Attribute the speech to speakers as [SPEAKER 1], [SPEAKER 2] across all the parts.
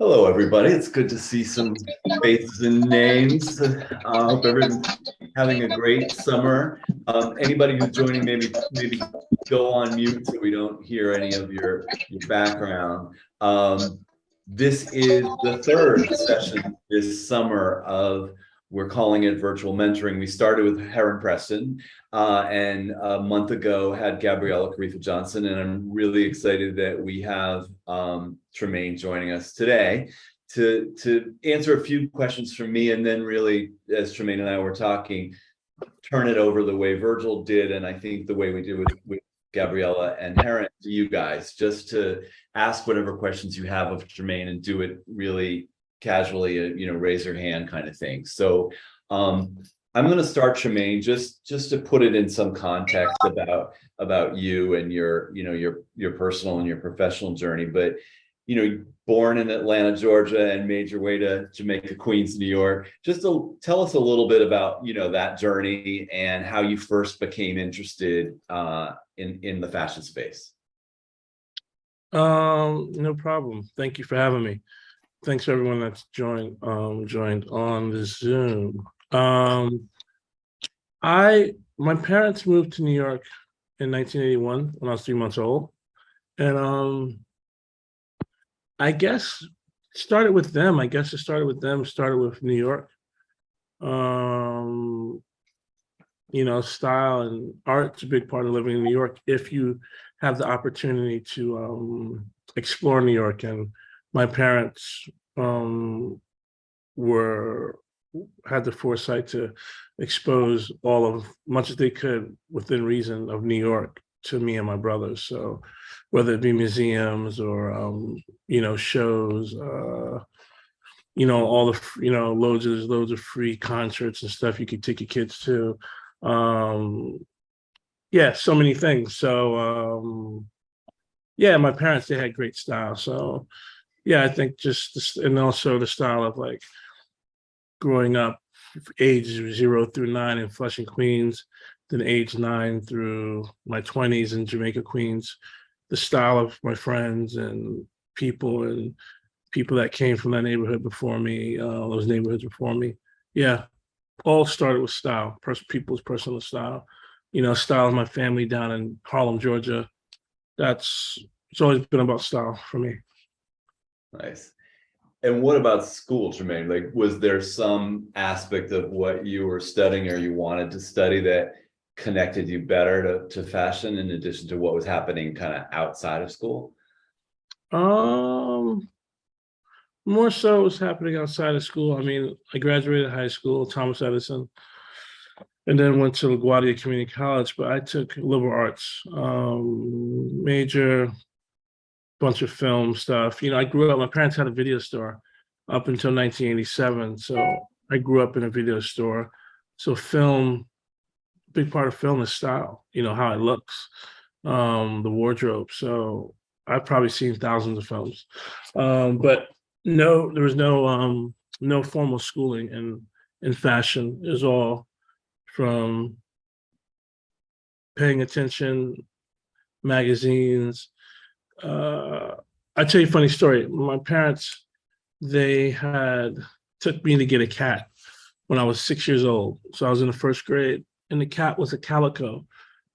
[SPEAKER 1] Hello, everybody. It's good to see some faces and names. I hope everyone's having a great summer. Anybody who's joining, maybe go on mute so we don't hear any of your background. This is the third session this summer of we're calling it virtual mentoring. We started with Heron Preston, and a month ago had Gabriella Caritha Johnson, and I'm really excited that we have Tremaine joining us today to answer a few questions from me, and then really, as Tremaine and I were talking, turn it over the way Virgil did, and I think the way we did with Gabriella and Heron to you guys, just to ask whatever questions you have of Tremaine and do it really casually, raise your hand kind of thing. So I'm going to start, Tremaine, just to put it in some context about you and your personal and your professional journey. But born in Atlanta, Georgia, and made your way to Jamaica, Queens, New York. Just to tell us a little bit about that journey and how you first became interested in the fashion space.
[SPEAKER 2] No problem. Thank you for having me. Thanks for everyone that's joined on the Zoom. My parents moved to New York in 1981 when I was 3 months old. And I guess started with them. I guess it started with them, started with New York. Style and art's a big part of living in New York if you have the opportunity to explore New York. And my parents had the foresight to expose much as they could within reason of New York to me and my brothers. So whether it be museums or shows, all the loads of free concerts and stuff you could take your kids to. So many things. So my parents, they had great style. So I think and also the style of like growing up age 0 through 9 in Flushing, Queens, then age 9 through my 20s in Jamaica, Queens, the style of my friends and people that came from that neighborhood before me, those neighborhoods before me. Yeah, all started with style, people's personal style. Style of my family down in Harlem, Georgia. It's always been about style for me.
[SPEAKER 1] Nice. And what about school, Tremaine? Like, was there some aspect of what you were studying or you wanted to study that connected you better to fashion in addition to what was happening kind of outside of school?
[SPEAKER 2] More so was happening outside of school. I mean, I graduated high school, Thomas Edison, and then went to LaGuardia Community College, but I took liberal arts, major, bunch of film stuff. I grew up, my parents had a video store up until 1987. So I grew up in a video store. So film, big part of film is style, how it looks, the wardrobe. So I've probably seen thousands of films. But no, there was no formal schooling in fashion. It was all from paying attention, magazines. I tell you a funny story. My parents, they had took me to get a cat when I was 6 years old. So I was in the first grade, and the cat was a calico.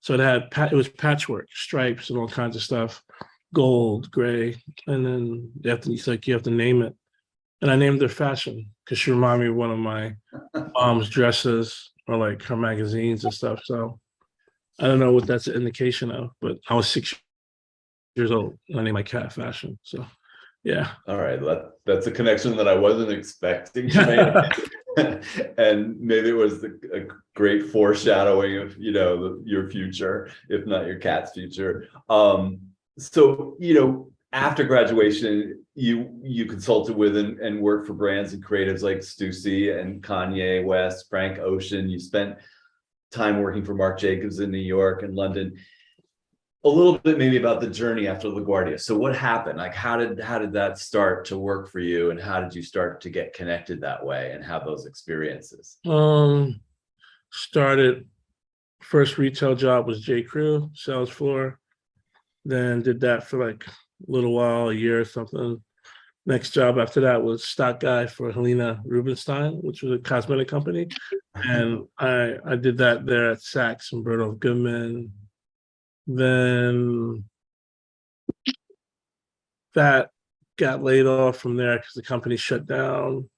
[SPEAKER 2] So it was patchwork, stripes, and all kinds of stuff, gold, gray, and then you have to name it. And I named her Fashion because she reminded me of one of my mom's dresses or like her magazines and stuff. So I don't know what that's an indication of, but I was 6 years old and I named my cat Fashion. So yeah.
[SPEAKER 1] All right, that's a connection that I wasn't expecting, and maybe it was a great foreshadowing of your future, if not your cat's future. So after graduation, you consulted with and worked for brands and creatives like Stussy and Kanye West, Frank Ocean. You spent time working for Marc Jacobs in New York and London. A little bit maybe about the journey after LaGuardia. So what happened? Like, how did that start to work for you, and how did you start to get connected that way and have those experiences?
[SPEAKER 2] Started first retail job was J. Crew, sales floor. Then did that for like a little while, a year or something. Next job after that was stock guy for Helena Rubinstein, which was a cosmetic company. And I did that there at Saks and Bertolf Goodman. Then that got laid off from there because the company shut down.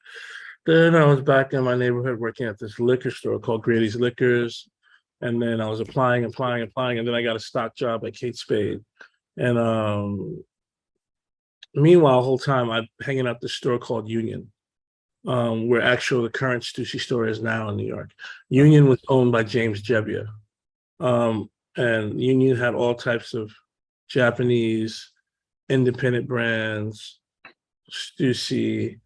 [SPEAKER 2] Then I was back in my neighborhood working at this liquor store called Grady's Liquors. And then I was applying, and then I got a stock job at Kate Spade. And meanwhile, the whole time I'm hanging out this store called Union, where actually the current Stussy store is now in New York. Union was owned by James Jebbia. And Union had all types of Japanese independent brands, Stussy,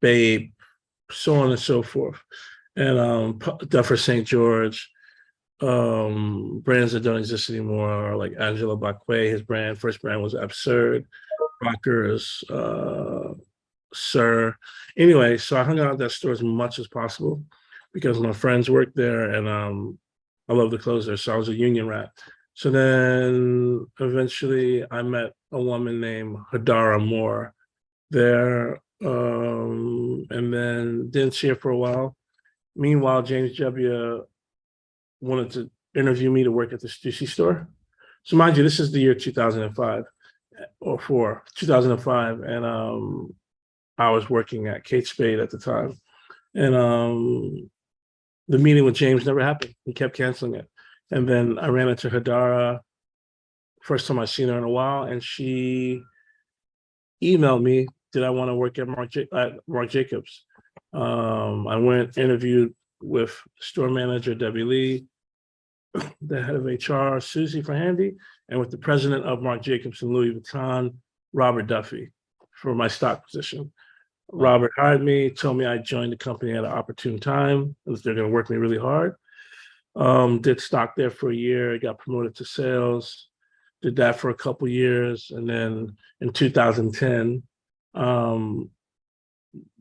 [SPEAKER 2] Babe, so on and so forth. And Duffer St. George, brands that don't exist anymore, like Angelo Bacque, his first brand was Absurd, Rockers, Sir. Anyway, so I hung out at that store as much as possible because my friends worked there and I love the clothes there. So I was a union rat. So then eventually I met a woman named Hadara Moore there, and then didn't see her for a while. Meanwhile, James Jebbia wanted to interview me to work at the Stussy store. So mind you, this is the year 2005 or 2005. And I was working at Kate Spade at the time. And the meeting with James never happened. He kept canceling it. And then I ran into Hadara, first time I've seen her in a while, and she emailed me, did I want to work at Marc Jacobs? I went, interviewed with store manager, Debbie Lee, the head of HR, Susie Handy, and with the president of Marc Jacobs and Louis Vuitton, Robert Duffy, for my stock position. Robert hired me, told me I joined the company at an opportune time, because they're going to work me really hard. Did stock there for a year, got promoted to sales, did that for a couple years. And then in 2010,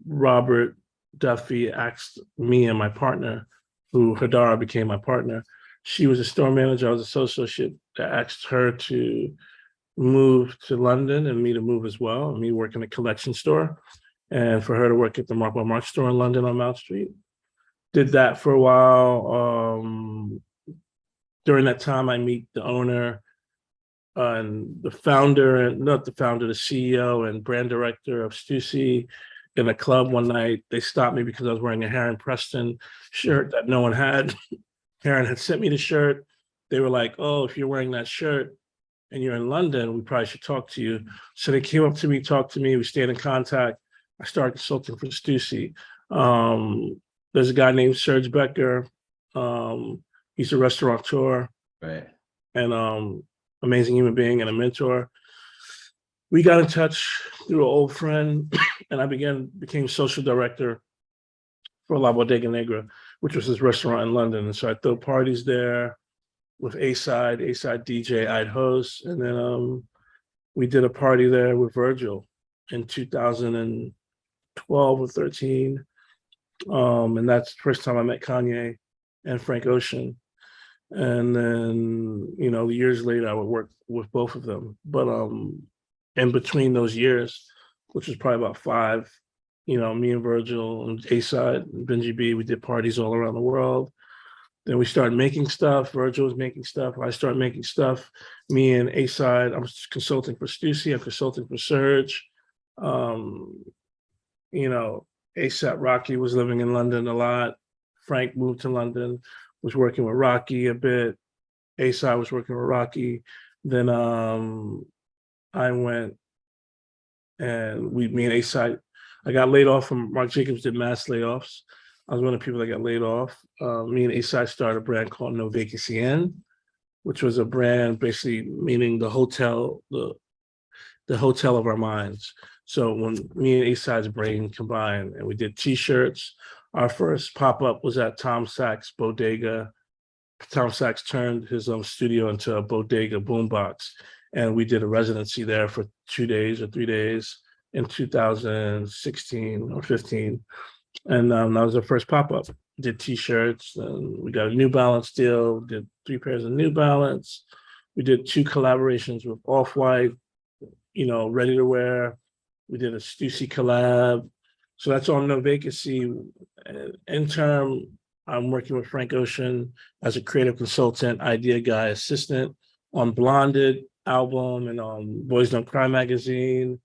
[SPEAKER 2] Robert Duffy asked me and my partner, who Hadara became my partner. She was a store manager, I was a associate, that asked her to move to London and me to move as well, me work in a collection store, and for her to work at the Marc by Marc store in London on Mount Street. Did that for a while. During that time, I meet the owner and the founder, and not the founder, the CEO and brand director of Stussy in a club one night. They stopped me because I was wearing a Heron Preston shirt that no one had. Heron had sent me the shirt. They were like, oh, if you're wearing that shirt and you're in London, we probably should talk to you. So they came up to me, talked to me. We stayed in contact. I started consulting for Stussy. There's a guy named Serge Becker. He's a restaurateur.
[SPEAKER 1] Right.
[SPEAKER 2] And amazing human being and a mentor. We got in touch through an old friend, and I became social director for La Bodega Negra, which was his restaurant in London. And so I throw parties there with A-Side DJ, I'd host. And then we did a party there with Virgil in 2012 or 13. And that's the first time I met Kanye and Frank Ocean. And then, years later, I would work with both of them. But in between those years, which was probably about 5, me and Virgil and A-Side and Benji B, we did parties all around the world. Then we started making stuff. Virgil was making stuff. I started making stuff. Me and A-Side, I'm consulting for Stussy. I'm consulting for Serge. ASAP Rocky was living in London a lot. Frank moved to London, was working with Rocky a bit. A-Side was working with Rocky. Then I went and me and A-Side, I got laid off from Marc Jacobs, did mass layoffs. I was one of the people that got laid off. Me and A-Side started a brand called No Vacancy Inn, which was a brand basically meaning the hotel, the hotel of our minds. So when me and A-Side's brain combined and we did t-shirts, our first pop-up was at Tom Sachs Bodega. Tom Sachs turned his studio into a bodega boombox, and we did a residency there for 2 days or 3 days in 2016 or 15. And that was our first pop-up. Did t-shirts, and we got a New Balance deal, did 3 pairs of New Balance. We did 2 collaborations with Off-White, ready to wear. We did a Stussy collab. So that's on No Vacancy. Interim, I'm working with Frank Ocean as a creative consultant, idea guy, assistant on Blonded album and on Boys Don't Cry magazine.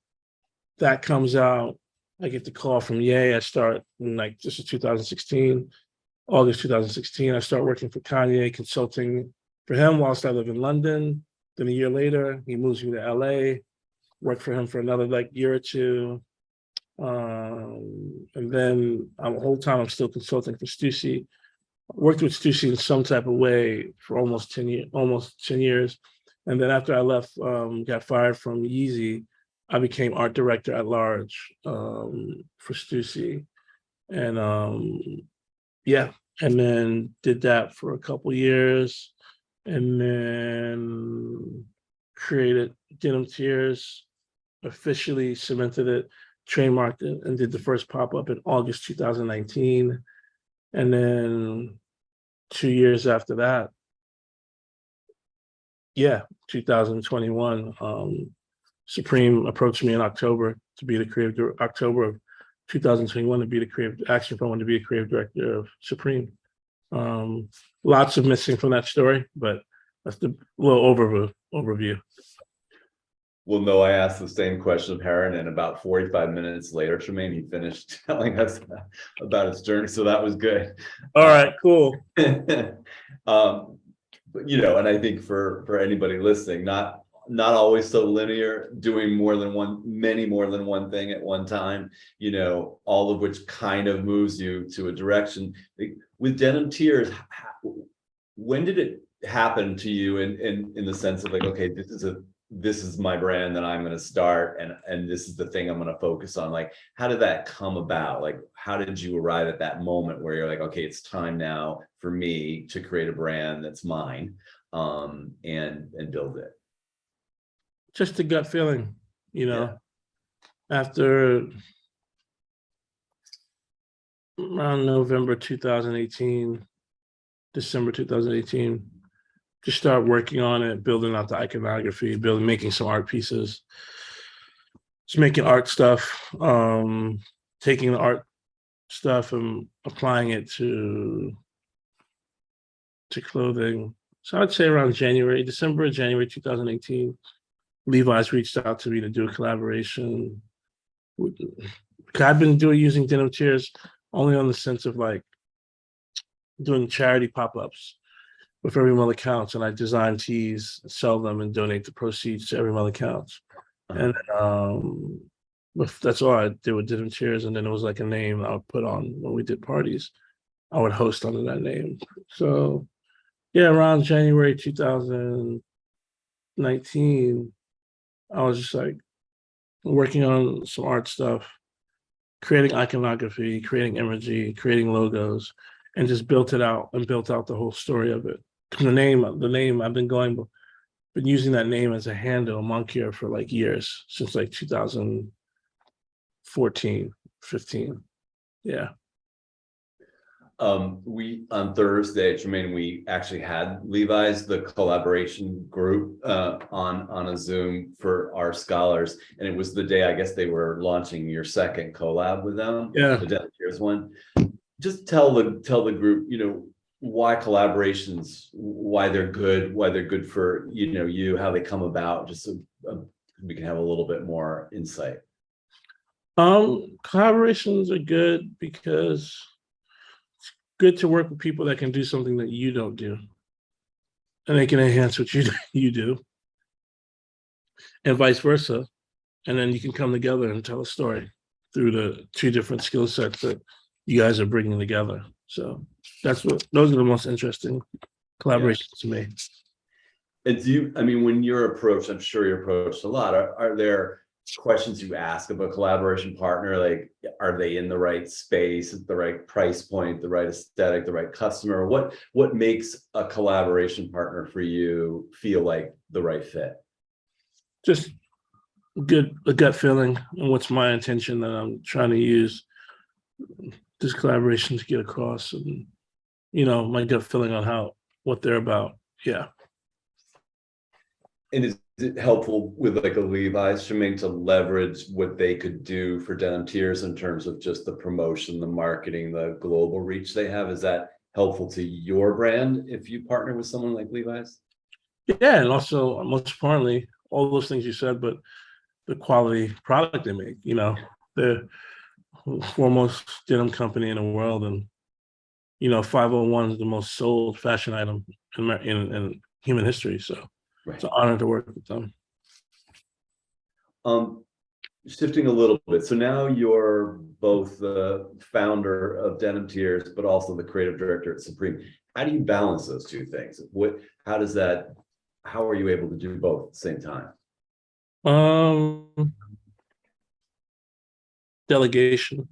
[SPEAKER 2] That comes out. I get the call from Ye. I start in this is 2016, August 2016. I start working for Kanye, consulting for him whilst I live in London. Then a year later, he moves me to LA, work for him for another year or two. And then the whole time I'm still consulting for Stussy. Worked with Stussy in some type of way for almost 10 years. And then after I left, got fired from Yeezy, I became art director at large for Stussy. And and then did that for a couple years, and then created Denim Tears, officially cemented it, trademarked it, and did the first pop-up in August 2019. And then 2 years after that, 2021, Supreme approached me in October to be the October of 2021 to be the creative action for one to be a creative director of Supreme. Lots of missing from that story, but that's the little overview.
[SPEAKER 1] Well, no, I asked the same question of Heron, and about 45 minutes later, Tremaine, he finished telling us about his journey. So that was good.
[SPEAKER 2] All right, cool.
[SPEAKER 1] But and I think for anybody listening, not always so linear, doing many more than one thing at one time, all of which kind of moves you to a direction. With Denim Tears, when did it happen to you in the sense of okay, this is my brand that I'm going to start, and this is the thing I'm going to focus on? How did that come about? How did you arrive at that moment where you're okay, it's time now for me to create a brand that's mine, and build it?
[SPEAKER 2] Just a gut feeling, after around November 2018, December 2018, just start working on it, building out the iconography, making some art pieces, just making art stuff, taking the art stuff and applying it to clothing. So I'd say around December, January 2018, Levi's reached out to me to do a collaboration. I've been using Denim Tears only on the sense of doing charity pop-ups with Every Mother Counts, and I design tees, sell them, and donate the proceeds to Every Mother Counts. And that's all I did with Denim Tears. And then it was a name I would put on when we did parties. I would host under that name. So around January 2019, I was just working on some art stuff, creating iconography, creating imagery, creating logos, and just built out the whole story of it. The name I've been using that name as a handle, Monkier, for years, since 2014, 15. Yeah.
[SPEAKER 1] We on Thursday, Tremaine, we actually had Levi's, the collaboration group, on a Zoom for our scholars, and it was the day I guess they were launching your second collab with them.
[SPEAKER 2] Yeah.
[SPEAKER 1] The Denim Tears one. Just tell the group, why collaborations, why they're good for you, how they come about, just so we can have a little bit more insight.
[SPEAKER 2] Collaborations are good because it's good to work with people that can do something that you don't do, and they can enhance what you do, and vice versa. And then you can come together and tell a story through the two different skill sets that you guys are bringing together. So those are the most interesting collaborations to me.
[SPEAKER 1] And when you're approached, I'm sure you're approached a lot. Are there questions you ask of a collaboration partner? Are they in the right space, at the right price point, the right aesthetic, the right customer? What makes a collaboration partner for you feel like the right fit?
[SPEAKER 2] Just a gut feeling, and what's my intention that I'm trying to use this collaboration to get across, and my gut feeling on what they're about. Yeah.
[SPEAKER 1] And is it helpful with like a Levi's, Tremaine, to leverage what they could do for Denim Tears in terms of just the promotion, the marketing, the global reach they have? Is that helpful to your brand if you partner with someone like Levi's?
[SPEAKER 2] Yeah, and also most importantly, all those things you said, but the quality product they make. They're the foremost denim company in the world, and 501 is the most sold fashion item in human history. So it's
[SPEAKER 1] Right.
[SPEAKER 2] an honor to work with them.
[SPEAKER 1] Um, Shifting a little bit. So now you're both the founder of Denim Tears, but also the creative director at Supreme. How do you balance those two things? How are you able to do both at the same time?
[SPEAKER 2] Um, Delegation,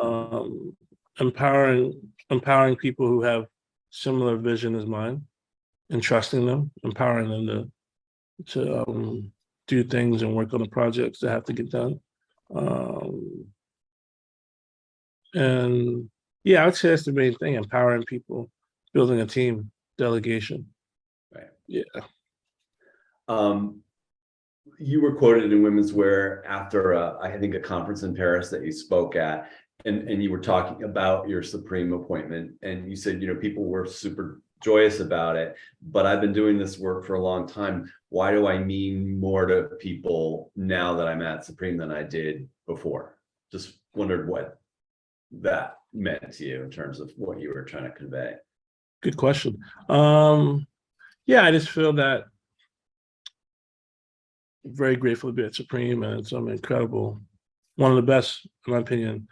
[SPEAKER 2] um, empowering people who have similar vision as mine, and trusting them, empowering them to do things and work on the projects that have to get done. Um, and yeah, I would say that's the main thing: empowering people, building a team, delegation.
[SPEAKER 1] Right.
[SPEAKER 2] Yeah.
[SPEAKER 1] Um, you were quoted in Women's Wear after I think a conference in Paris that you spoke at, and you were talking about your Supreme appointment, and you said, people were super joyous about it, but I've been doing this work for a long time. Why do I mean more to people now that I'm at Supreme than I did before? Just wondered what that meant to you in terms of what you were trying to convey.
[SPEAKER 2] Good question. Yeah, I just feel that very grateful to be at Supreme, and it's incredible, one of the best, in my opinion,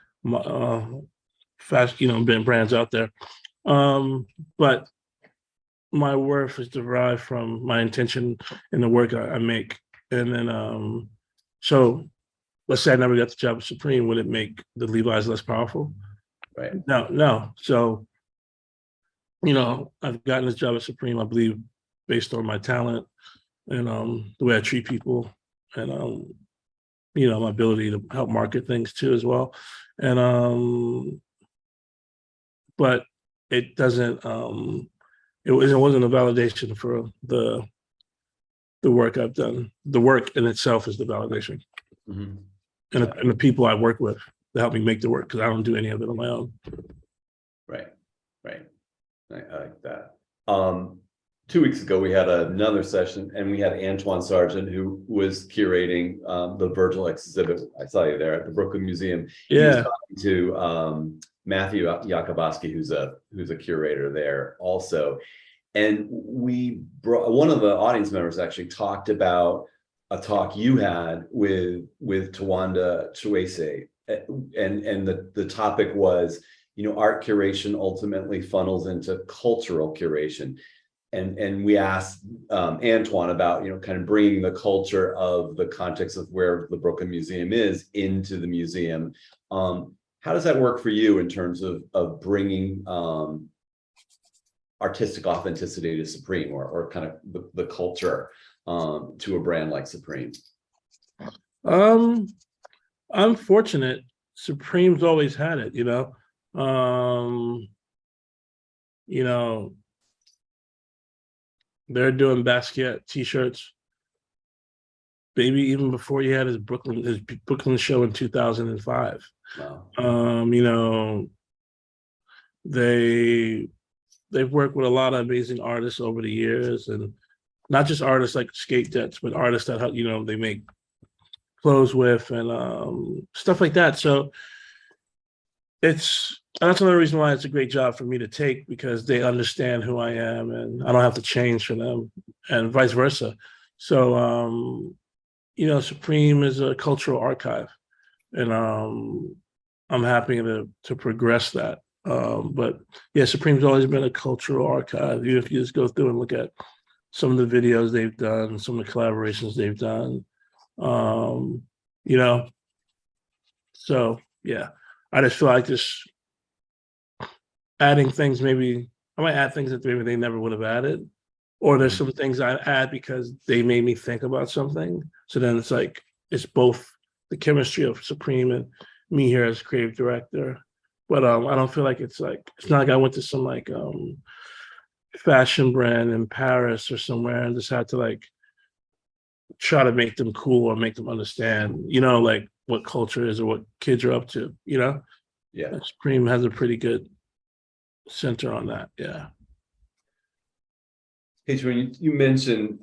[SPEAKER 2] fast, brands out there. But my worth is derived from my intention in the work I make. And then, so let's say I never got the job at Supreme, would it make the Levi's less powerful?
[SPEAKER 1] Right.
[SPEAKER 2] No, no. So, I've gotten this job at Supreme, I believe, based on my talent and the way I treat people, and my ability to help market things too as well. And but it doesn't it wasn't a validation for the work I've done. The work in itself is the validation.
[SPEAKER 1] Mm-hmm.
[SPEAKER 2] And the people I work with that help me make the work, because I don't do any of it on my own.
[SPEAKER 1] Right. Right. I like that. 2 weeks ago, we had another session, and we had Antoine Sargent, who was curating the Virgil exhibit. I saw you there at the Brooklyn Museum. He was
[SPEAKER 2] Yeah.
[SPEAKER 1] talking to Matthew Yakuboski, who's a curator there also. And we brought one of the audience members actually talked about a talk you had with Tawanda Chuese, and the topic was, art curation ultimately funnels into cultural curation. And we asked Antoine about, kind of bringing the culture of the context of where the Brooklyn Museum is into the museum. How does that work for you in terms of bringing artistic authenticity to Supreme, or kind of the culture to a brand like Supreme?
[SPEAKER 2] Um, I'm fortunate. Supreme's always had it, Um, you know, they're doing Basquiat t-shirts, maybe even before he had his Brooklyn show in 2005.
[SPEAKER 1] Wow.
[SPEAKER 2] They they've worked with a lot of amazing artists over the years, and not just artists like skate jets, but artists that they make clothes with, and stuff like that. So that's another reason why it's a great job for me to take, because they understand who I am, and I don't have to change for them, and vice versa. So Supreme is a cultural archive, and I'm happy to progress that. But yeah, Supreme's always been a cultural archive. If you just go through and look at some of the videos they've done, some of the collaborations they've done, um, you know. So yeah, I just feel like just adding things. Maybe I might add things that maybe they never would have added, or there's some things I add because they made me think about something. So then it's like it's both the chemistry of Supreme and me here as creative director. But I don't feel like it's not like I went to some fashion brand in Paris or somewhere and just had to try to make them cool or make them understand, you know, like what culture is or what kids are up to, you know?
[SPEAKER 1] Yeah.
[SPEAKER 2] Supreme has a pretty good center on that. Yeah.
[SPEAKER 1] Hey, Tremaine, you mentioned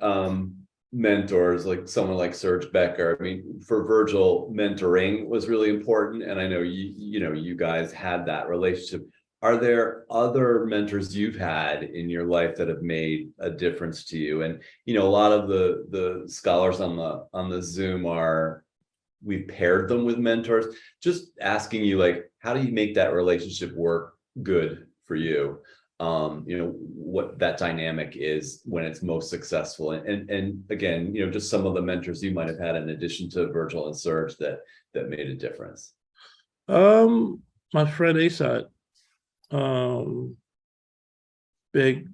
[SPEAKER 1] mentors, like someone like Serge Becker. I mean, for Virgil, mentoring was really important, and I know you guys had that relationship. Are there other mentors you've had in your life that have made a difference to you? And a lot of the scholars on the Zoom we've paired them with mentors. Just asking you, like, how do you make that relationship work good for you? What that dynamic is when it's most successful, and again, just some of the mentors you might have had in addition to Virgil and Serge that made a difference.
[SPEAKER 2] My friend Asad, um, big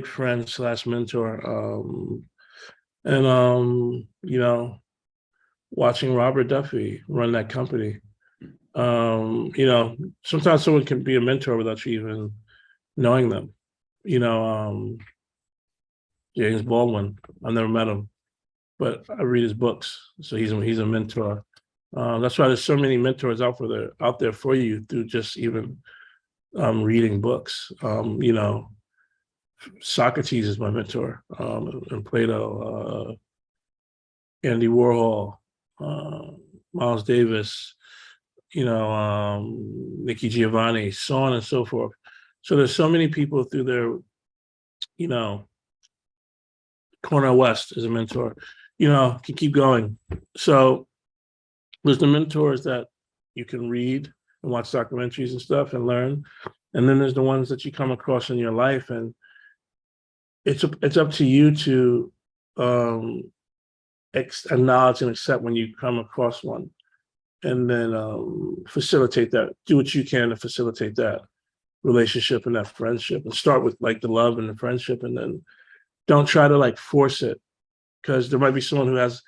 [SPEAKER 2] friend slash mentor, and watching Robert Duffy run that company. Sometimes someone can be a mentor without you even knowing them. You know, James Baldwin. I've never met him, but I read his books, so he's a mentor. That's why there's so many mentors out there for you through just even reading books. Socrates is my mentor, and Plato, Andy Warhol, uh, Miles Davis, Nikki Giovanni, so on and so forth. So there's so many people through there, Cornel West is a mentor, can keep going. So there's the mentors that you can read and watch documentaries and stuff and learn. And then there's the ones that you come across in your life, and it's up to you to acknowledge and accept when you come across one, and then facilitate that. Do what you can to facilitate that relationship and that friendship, and start with like the love and the friendship, and then don't try to like force it, because there might be someone who has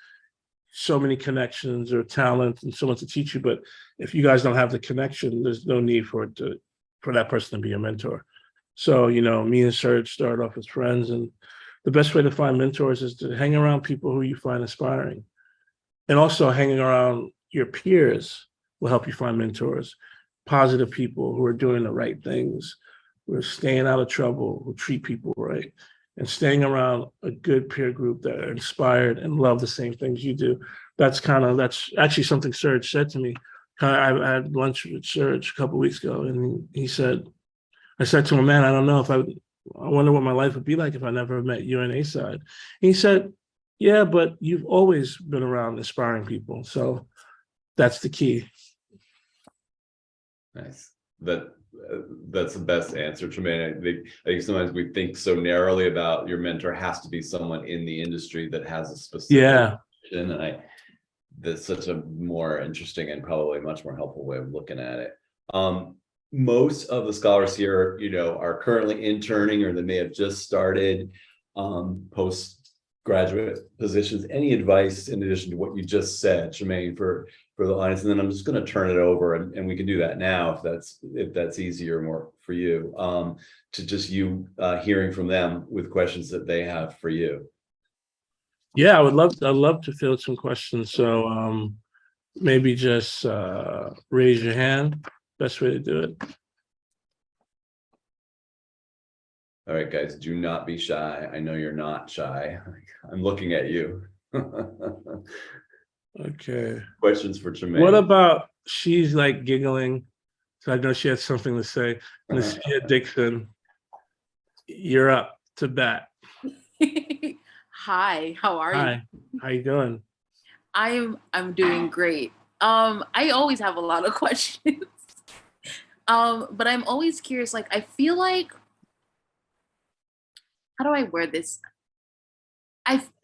[SPEAKER 2] so many connections or talent and someone to teach you, but if you guys don't have the connection, there's no need for that person to be a mentor. So me and Serge started off as friends, and the best way to find mentors is to hang around people who you find inspiring, and also hanging around your peers will help you find mentors, positive people who are doing the right things, who are staying out of trouble, who treat people right, and staying around a good peer group that are inspired and love the same things you do. That's actually something Serge said to me. I had lunch with Serge a couple of weeks ago, and he said, I said to him, man, I don't know if I wonder what my life would be like if I never met you and A-Side. He said, yeah, but you've always been around inspiring people. So that's the key.
[SPEAKER 1] Nice. That's the best answer, Tremaine. I think sometimes we think so narrowly about your mentor has to be someone in the industry that has a specific vision, and that's such a more interesting and probably much more helpful way of looking at it. Most of the scholars here, are currently interning, or they may have just started postgraduate positions. Any advice in addition to what you just said, Tremaine, for the audience? And then I'm just going to turn it over, and we can do that now if that's easier more for you, to just you hearing from them with questions that they have for you.
[SPEAKER 2] Yeah, I'd love to field some questions. So maybe just raise your hand. Best way to do it.
[SPEAKER 1] All right, guys, do not be shy. I know you're not shy. I'm looking at you.
[SPEAKER 2] Okay.
[SPEAKER 1] Questions for Tremaine.
[SPEAKER 2] What about, she's like giggling, so I know she has something to say. Nasia Dixon, you're up to bat.
[SPEAKER 3] Hi, how are you?
[SPEAKER 2] Hi, how you doing?
[SPEAKER 3] I'm doing great. I always have a lot of questions. But I'm always curious, like I feel like, how do I word this?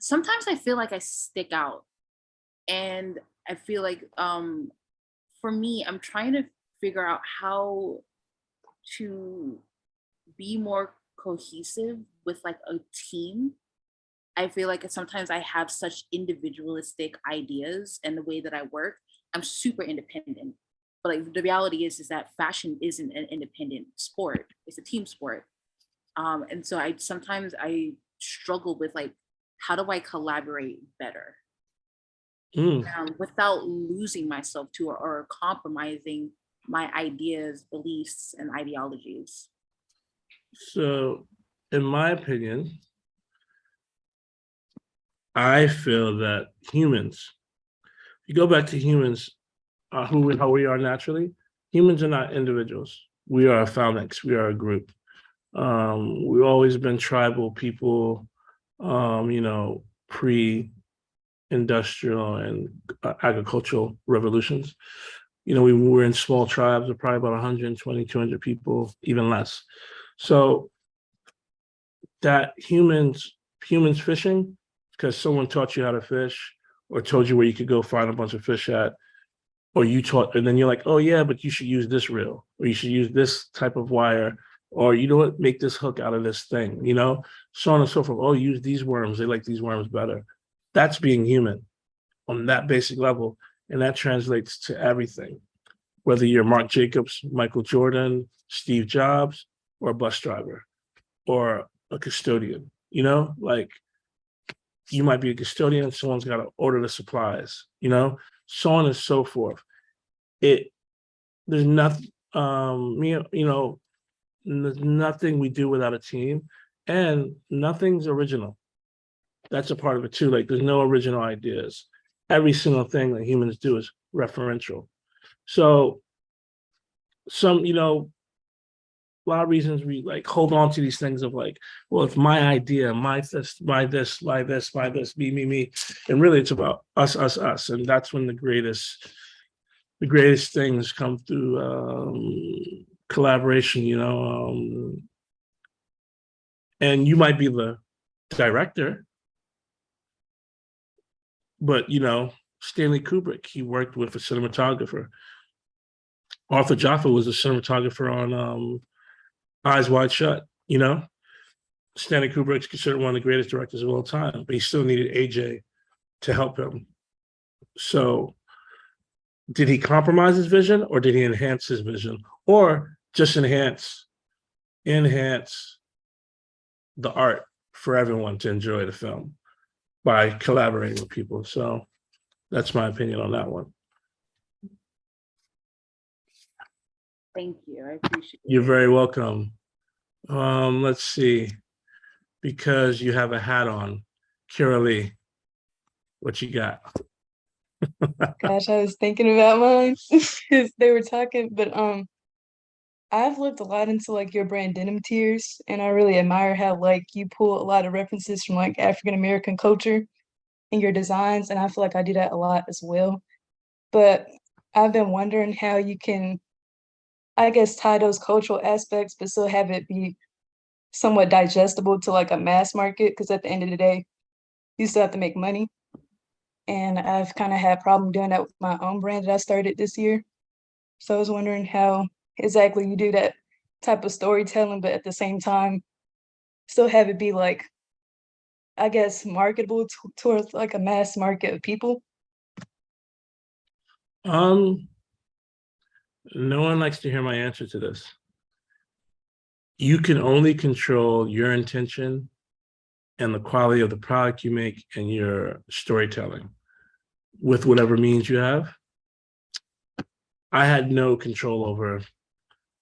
[SPEAKER 3] Sometimes I feel like I stick out, and I feel like for me, I'm trying to figure out how to be more cohesive with like a team. I feel like sometimes I have such individualistic ideas, and the way that I work, I'm super independent. But like the reality is that fashion isn't an independent sport; it's a team sport. And so I sometimes I struggle with like how do I collaborate better
[SPEAKER 2] Mm.
[SPEAKER 3] without losing myself to or compromising my ideas, beliefs, and ideologies?
[SPEAKER 2] So, in my opinion, I feel that humans, if you go back to humans, how we are naturally, humans are not individuals. We are a phalanx. We are a group. We've always been tribal people, pre-industrial and agricultural revolutions. We were in small tribes of probably about 120, 200 people, even less. So that humans fishing, because someone taught you how to fish or told you where you could go find a bunch of fish at, or you taught, and then you're like, oh yeah, but you should use this reel, or you should use this type of wire, or you know what, make this hook out of this thing, so on and so forth. Oh, use these worms, they like these worms better. That's being human on that basic level. And that translates to everything, whether you're Mark Jacobs, Michael Jordan, Steve Jobs, or a bus driver or a custodian, like you might be a custodian, someone's got to order the supplies, so on and so forth. There's nothing, there's nothing we do without a team, and nothing's original. That's a part of it too. Like there's no original ideas. Every single thing that humans do is referential. So a lot of reasons we like hold on to these things of like, well, it's my idea, my this, my this, my this, my this, me. And really it's about us. And that's when the greatest things come through collaboration, and you might be the director, but Stanley Kubrick, he worked with a cinematographer. Arthur Jaffa was a cinematographer on Eyes Wide Shut. Stanley Kubrick's considered one of the greatest directors of all time, but he still needed AJ to help him. So did he compromise his vision, or did he enhance his vision, or just enhance the art for everyone to enjoy the film by collaborating with people? So that's my opinion on that one.
[SPEAKER 3] Thank you. I appreciate it.
[SPEAKER 2] You're very welcome. Let's see. Because you have a hat on, Kira Lee, what you got?
[SPEAKER 4] Gosh, I was thinking about mine because they were talking, but I've looked a lot into like your brand Denim Tears, and I really admire how like you pull a lot of references from like African American culture in your designs, and I feel like I do that a lot as well. But I've been wondering how you can, I guess, tie those cultural aspects, but still have it be somewhat digestible to like a mass market, because at the end of the day, you still have to make money. And I've kind of had problem doing that with my own brand that I started this year. So I was wondering how exactly you do that type of storytelling, but at the same time, still have it be like, I guess, marketable towards like a mass market of people.
[SPEAKER 2] Um, no one likes to hear my answer to this. You can only control your intention and the quality of the product you make and your storytelling with whatever means you have. I had no control over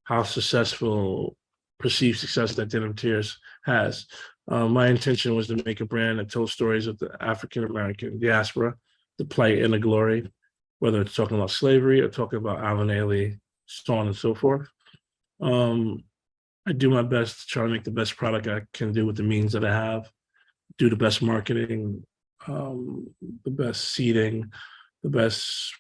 [SPEAKER 2] how successful, perceived success that Denim Tears has. My intention was to make a brand that told stories of the African American diaspora, the plight and the glory, whether it's talking about slavery or talking about Alvin Ailey, so on and so forth. I do my best to try to make the best product I can do with the means that I have, do the best marketing, the best seeding, the best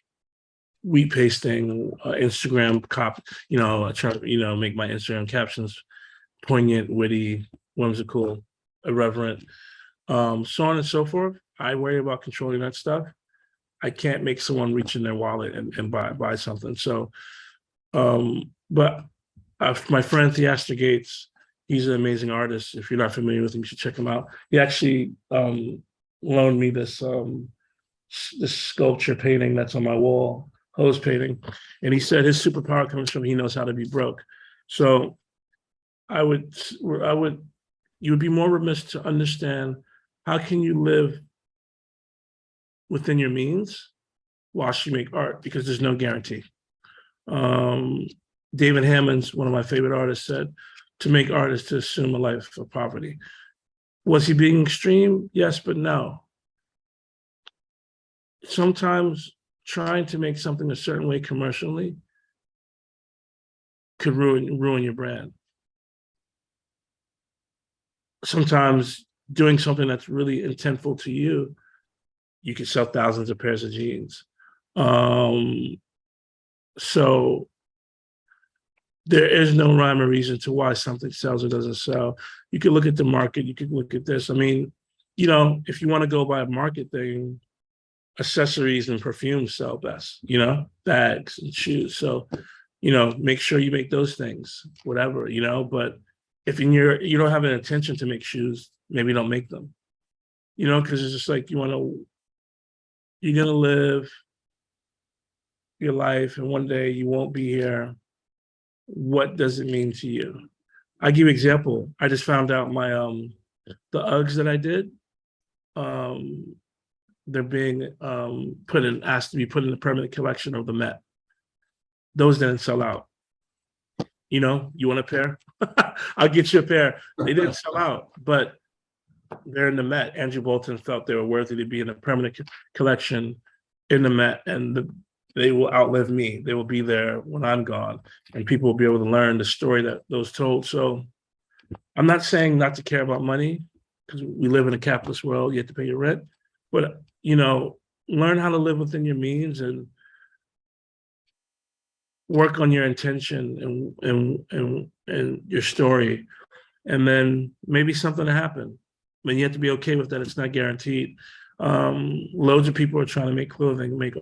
[SPEAKER 2] wheat pasting, Instagram I try to, make my Instagram captions poignant, witty, whimsical, irreverent, so on and so forth. I worry about controlling that stuff. I can't make someone reach in their wallet and buy something. So, but my friend Theaster Gates, he's an amazing artist. If you're not familiar with him, you should check him out. He actually loaned me this sculpture painting that's on my wall, hose painting, and he said his superpower comes from he knows how to be broke. So you would be more remiss to understand how can you live within your means whilst you make art? Because there's no guarantee. David Hammond's, one of my favorite artists, said, to make art is to assume a life of poverty. Was he being extreme? Yes, but no. Sometimes trying to make something a certain way commercially could ruin your brand. Sometimes doing something that's really intentful to you, you could sell thousands of pairs of jeans. So there is no rhyme or reason to why something sells or doesn't sell. You could look at the market, you could look at this. I mean, you know, if you want to go by a market thing, accessories and perfumes sell best, you know, bags and shoes. So, you know, make sure you make those things, whatever, you know, but if you don't have an intention to make shoes, maybe don't make them, you know, because it's just like you're gonna live your life and one day you won't be here. What does it mean to you? I give you an example. I just found out my the Uggs that I did, they're being asked to be put in the permanent collection of the Met. Those didn't sell out. You know, you want a pair? I'll get you a pair. They didn't sell out, but they're in the Met. Andrew Bolton felt they were worthy to be in a permanent collection in the Met, and they will outlive me. They will be there when I'm gone, and people will be able to learn the story that those told. So I'm not saying not to care about money, because we live in a capitalist world. You have to pay your rent, but you know, learn how to live within your means and work on your intention and your story, and then maybe something will happen. I mean, you have to be okay with that. It's not guaranteed. Loads of people are trying to make clothing, make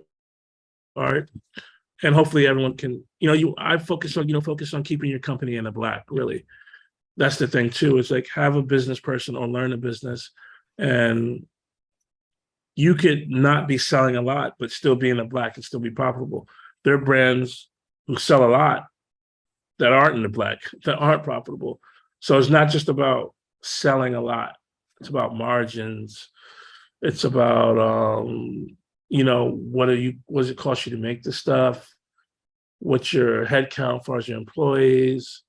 [SPEAKER 2] art, and hopefully everyone can. You know, I focus on keeping your company in the black. Really, that's the thing too. It's like have a business person or learn a business, and you could not be selling a lot, but still be in the black and still be profitable. There are brands who sell a lot that aren't in the black, that aren't profitable. So it's not just about selling a lot. It's about margins. It's about, you know, what does it cost you to make the stuff? What's your head count as far as your employees,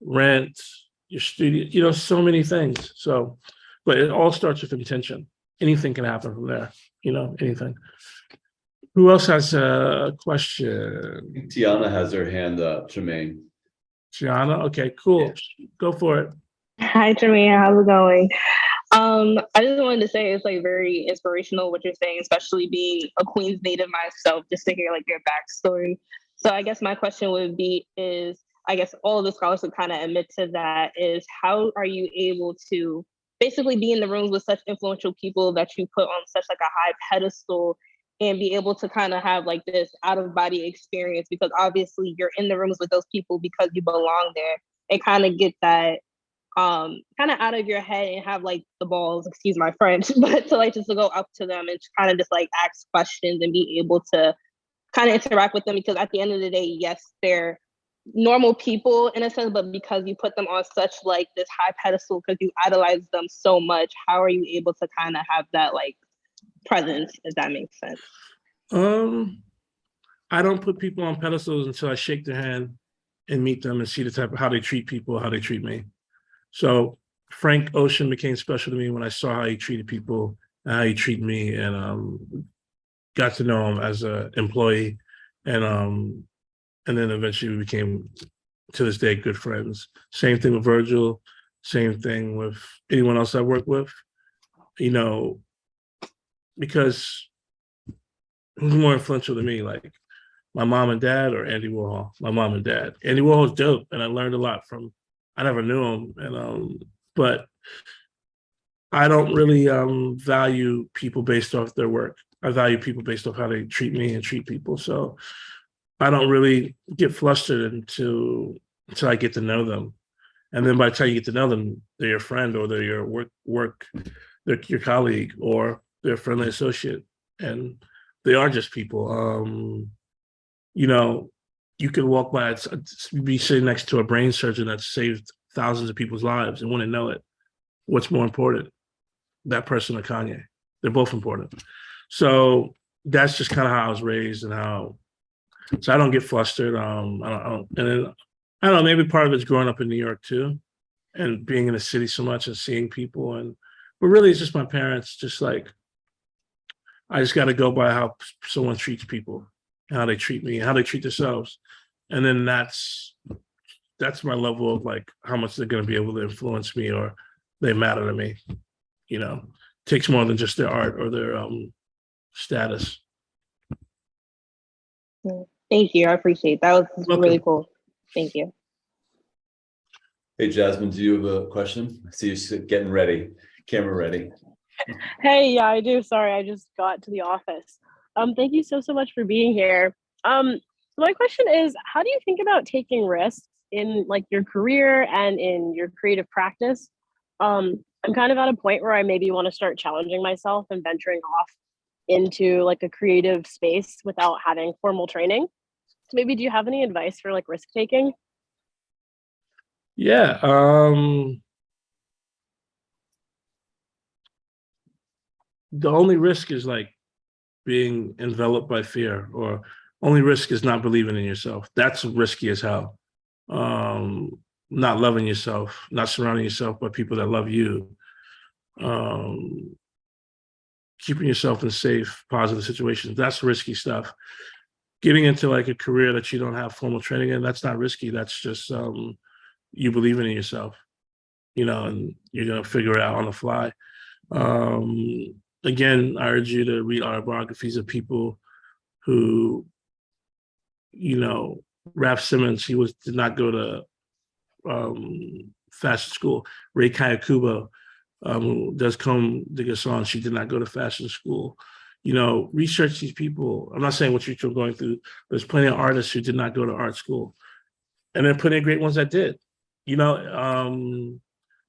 [SPEAKER 2] rent, your studio, you know, so many things. So, but it all starts with intention. Anything can happen from there, you know, anything. Who else has a question?
[SPEAKER 1] Tiana has her hand up, Tremaine.
[SPEAKER 2] Gianna? Okay, cool. Go for it.
[SPEAKER 5] Hi, Tremaine. How's it going? I just wanted to say it's like very inspirational what you're saying, especially being a Queens native myself, just to hear like your backstory. So I guess my question would be is, I guess all of the scholars would kind of admit to that, is how are you able to basically be in the rooms with such influential people that you put on such like a high pedestal and be able to kind of have like this out of body experience, because obviously you're in the rooms with those people because you belong there, and kind of get that kind of out of your head and have like the balls, excuse my French, but to like just to go up to them and kind of just like ask questions and be able to kind of interact with them, because at the end of the day, yes, they're normal people in a sense, but because you put them on such like this high pedestal because you idolize them so much, how are you able to kind of have that like presence, if that makes sense?
[SPEAKER 2] I don't put people on pedestals until I shake their hand and meet them and see the type of how they treat people, how they treat me. So Frank Ocean became special to me when I saw how he treated people and how he treated me, and got to know him as an employee, and then eventually we became, to this day, good friends. Same thing with Virgil, same thing with anyone else I work with, you know, because who's more influential to me, like my mom and dad or Andy Warhol? My mom and dad. Andy Warhol's dope, and I learned a lot from. I never knew him, and but I don't really value people based off their work. I value people based off how they treat me and treat people. So I don't really get flustered until I get to know them, and then by the time you get to know them, they're your friend or they're your they're your colleague or they're a friendly associate, and they are just people. You know, you could walk by, be sitting next to a brain surgeon that saved thousands of people's lives and wouldn't know it. What's more important? that person or Kanye. They're both important. So that's just kind of how I was raised and how. So I don't get flustered. And then I don't know. Maybe part of it's growing up in New York too, and being in the city so much and seeing people. But really, it's just my parents. Just like I just got to go by how someone treats people, how they treat me, how they treat themselves, and then that's my level of like how much they're going to be able to influence me or they matter to me. You know, it takes more than just their art or their status.
[SPEAKER 5] Thank you. I appreciate that. Was
[SPEAKER 2] Welcome.
[SPEAKER 5] really cool. Thank you.
[SPEAKER 1] Hey, Jasmine, do you have a question? I see you getting ready, camera ready.
[SPEAKER 6] Hey, yeah, I do. Sorry, I just got to the office. Thank you so much for being here. So my question is, how do you think about taking risks in like your career and in your creative practice? I'm kind of at a point where I maybe want to start challenging myself and venturing off into like a creative space without having formal training. So maybe do you have any advice for like risk taking?
[SPEAKER 2] Yeah. The only risk is like being enveloped by fear, or only risk is not believing in yourself. That's risky as hell. Not loving yourself, not surrounding yourself by people that love you. Keeping yourself in safe, positive situations. That's risky stuff. Getting into like a career that you don't have formal training in, that's not risky. That's just you believing in yourself, and you're gonna figure it out on the fly. Again, I urge you to read autobiographies of people who, Raf Simons, did not go to fashion school. Ray Kayakubo, who does Comme des Garçons, she did not go to fashion school. Research these people. I'm not saying what you're going through. There's plenty of artists who did not go to art school, and then plenty of great ones that did.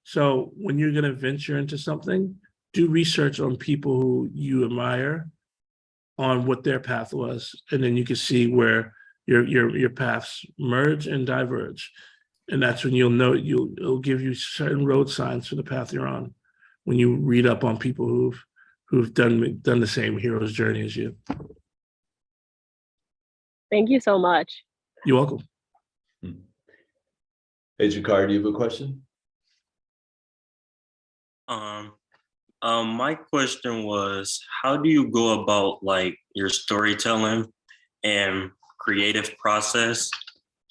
[SPEAKER 2] So when you're going to venture into something, do research on people who you admire, on what their path was, and then you can see where your paths merge and diverge, and that's when you'll know. It'll give you certain road signs for the path you're on when you read up on people who've done the same hero's journey as you.
[SPEAKER 6] Thank you so much.
[SPEAKER 2] You're welcome.
[SPEAKER 1] Hey, Jakar, do you have a question?
[SPEAKER 7] My question was, how do you go about like your storytelling and creative process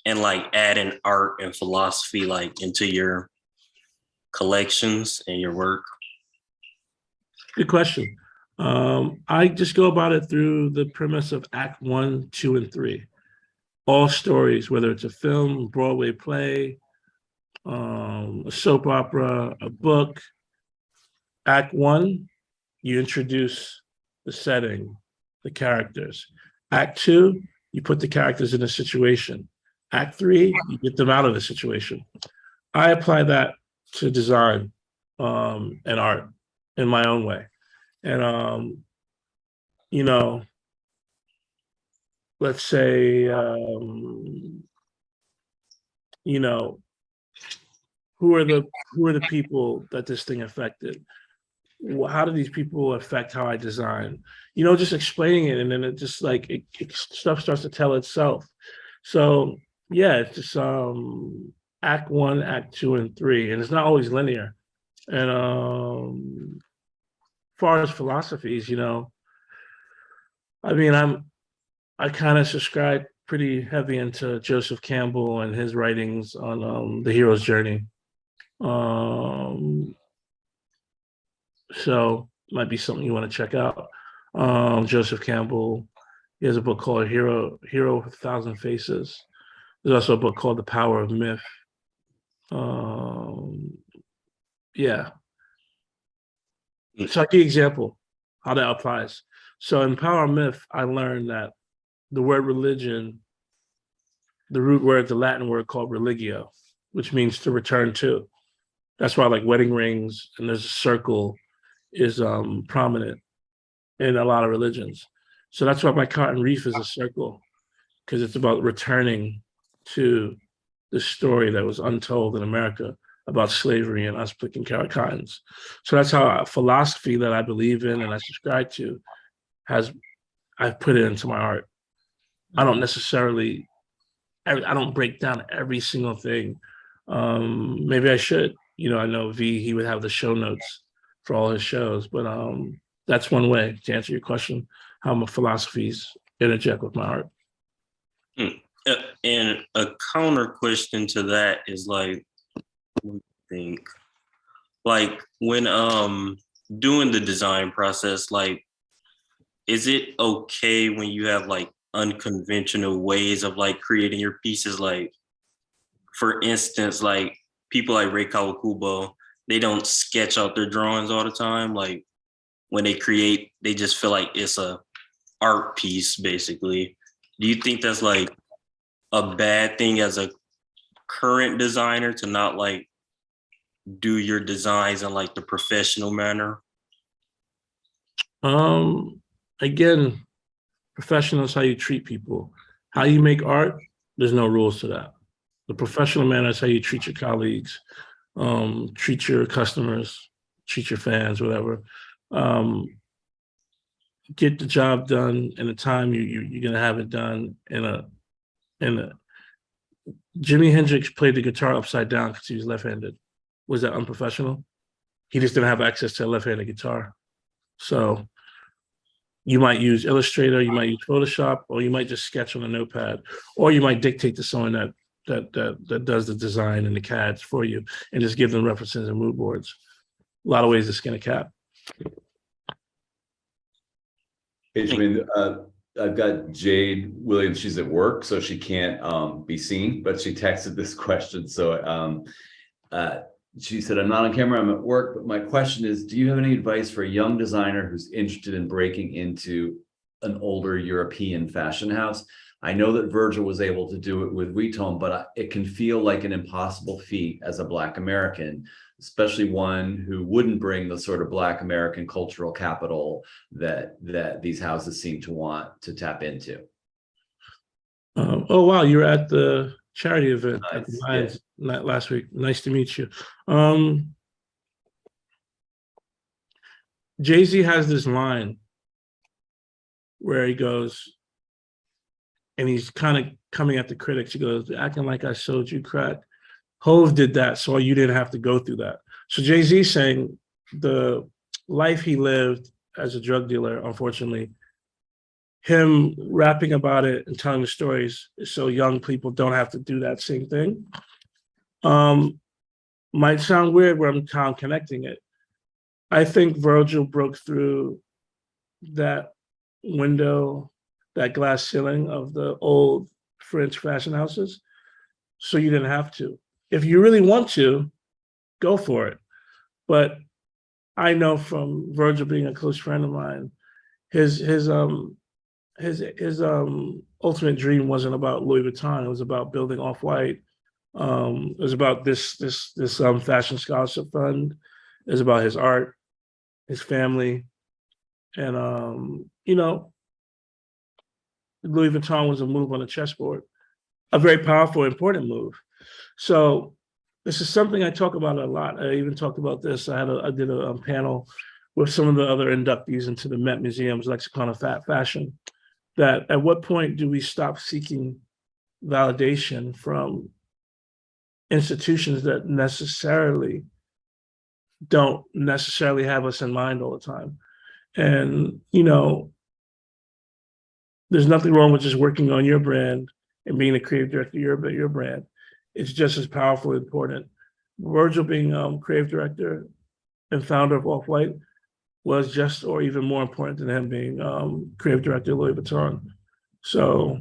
[SPEAKER 7] and like adding art and philosophy like into your collections and your work?
[SPEAKER 2] Good question. I just go about it through the premise of Act 1, 2, and 3. All stories, whether it's a film, Broadway play, a soap opera, a book. Act 1, you introduce the setting, the characters. Act 2, you put the characters in a situation. Act 3, you get them out of the situation. I apply that to design and art in my own way. And, let's say, who are the people that this thing affected? How do these people affect how I design? Just explaining it, and then it just like stuff starts to tell itself. So yeah, it's just Act 1, Act 2, and 3, and it's not always linear. And as far as philosophies, I kind of subscribe pretty heavy into Joseph Campbell and his writings on the hero's journey. So might be something you want to check out. Joseph Campbell, he has a book called Hero with a Thousand Faces. There's also a book called The Power of Myth. Yeah. So I'll give you an example how that applies. So in Power of Myth, I learned that the word religion, the root word, the Latin word called religio, which means to return to. That's why like wedding rings and there's a circle is prominent in a lot of religions. So that's why my cotton reef is a circle, because it's about returning to the story that was untold in America about slavery and us picking cottons. So that's how a philosophy that I believe in and I subscribe to I've put it into my art. I don't necessarily, I don't break down every single thing. Maybe I should. I know V, he would have the show notes for all his shows, but that's one way to answer your question, how my philosophies interject with my art.
[SPEAKER 7] And a counter question to that is like, I think, like when doing the design process, like, is it okay when you have like unconventional ways of like creating your pieces? Like, for instance, like people like Ray Kawakubo, they don't sketch out their drawings all the time. Like when they create, they just feel like it's a art piece, basically. Do you think that's like a bad thing as a current designer to not like do your designs in like the professional manner?
[SPEAKER 2] Again, professional is how you treat people. How you make art, there's no rules to that. The professional manner is how you treat your colleagues, treat your customers, treat your fans, whatever. Get the job done in the time you're gonna have it done in a Jimi Hendrix played the guitar upside down because he was left-handed. Was that unprofessional? He just didn't have access to a left-handed guitar. So you might use Illustrator, you might use Photoshop, or you might just sketch on a notepad, or you might dictate to someone that does the design and the CADs for you and just give them references and mood boards. A lot of ways to skin a cat.
[SPEAKER 1] Hey, Tremaine, I've got Jade Williams. She's at work, so she can't be seen, but she texted this question. So she said, I'm not on camera, I'm at work, but my question is, do you have any advice for a young designer who's interested in breaking into an older European fashion house? I know that Virgil was able to do it with Vuitton, but it can feel like an impossible feat as a Black American, especially one who wouldn't bring the sort of Black American cultural capital that these houses seem to want to tap into.
[SPEAKER 2] Oh, wow, you were at the charity event at the
[SPEAKER 1] Nice,
[SPEAKER 2] Lions last week. Nice to meet you. Jay-Z has this line where he goes, and he's kind of coming at the critics. He goes, acting like I showed you crack. Hove did that, so you didn't have to go through that. So Jay-Z saying the life he lived as a drug dealer, unfortunately, him rapping about it and telling the stories so young people don't have to do that same thing. Might sound weird where I'm kind of connecting it. I think Virgil broke through that window, that glass ceiling of the old French fashion houses, so you didn't have to. If you really want to, go for it. But I know from Virgil being a close friend of mine, his ultimate dream wasn't about Louis Vuitton. It was about building Off-White. It was about this fashion scholarship fund. It was about his art, his family, and Louis Vuitton was a move on the chessboard, a very powerful, important move. So this is something I talk about a lot. I even talked about this. I did a panel with some of the other inductees into the Met Museum's Lexicon of Fashion. That at what point do we stop seeking validation from institutions that don't necessarily have us in mind all the time? And there's nothing wrong with just working on your brand and being a creative director of your brand. It's just as powerful and important. Virgil being creative director and founder of Off-White was just or even more important than him being creative director of Louis Vuitton. So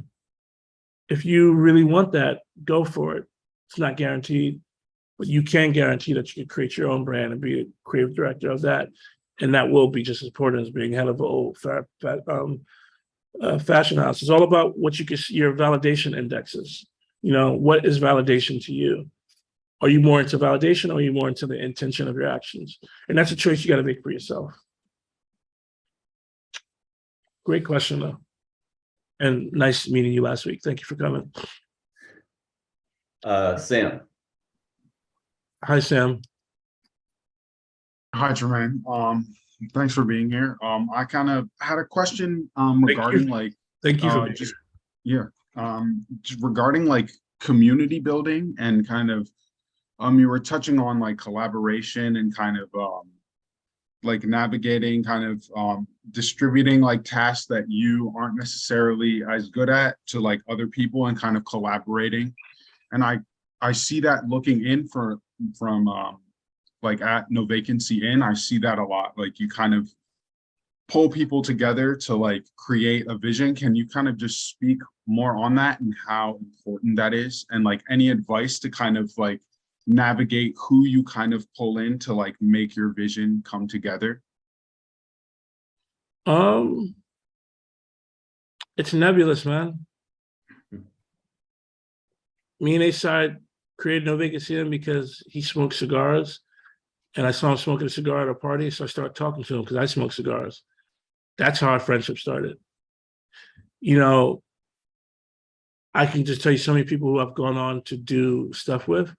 [SPEAKER 2] if you really want that, go for it. It's not guaranteed, but you can guarantee that you can create your own brand and be a creative director of that. And that will be just as important as being head of an old fashion house. It's all about what you can see, your validation indexes. What is validation to you? Are you more into validation or are you more into the intention of your actions? And that's a choice you got to make for yourself. Great question, though. And nice meeting you last week. Thank you for coming.
[SPEAKER 1] Sam.
[SPEAKER 2] Hi, Sam.
[SPEAKER 8] Hi, Tremaine. Thanks for being here. I kind of had a question
[SPEAKER 2] Thank
[SPEAKER 8] regarding
[SPEAKER 2] you.
[SPEAKER 8] like
[SPEAKER 2] Thank you for being
[SPEAKER 8] just yeah just regarding like community building and kind of you were touching on like collaboration and kind of like navigating kind of distributing like tasks that you aren't necessarily as good at to like other people and kind of collaborating. And I see that looking in from like at No Vacancy In, I see that a lot. Like you kind of pull people together to like create a vision. Can you kind of just speak more on that and how important that is? And like any advice to kind of like navigate who you kind of pull in to like make your vision come together?
[SPEAKER 2] It's nebulous, man. Me and A-Side created No Vacancy In because he smoked cigars, and I saw him smoking a cigar at a party, so I started talking to him because I smoke cigars. That's how our friendship started. You know, I can just tell you so many people who I've gone on to do stuff with.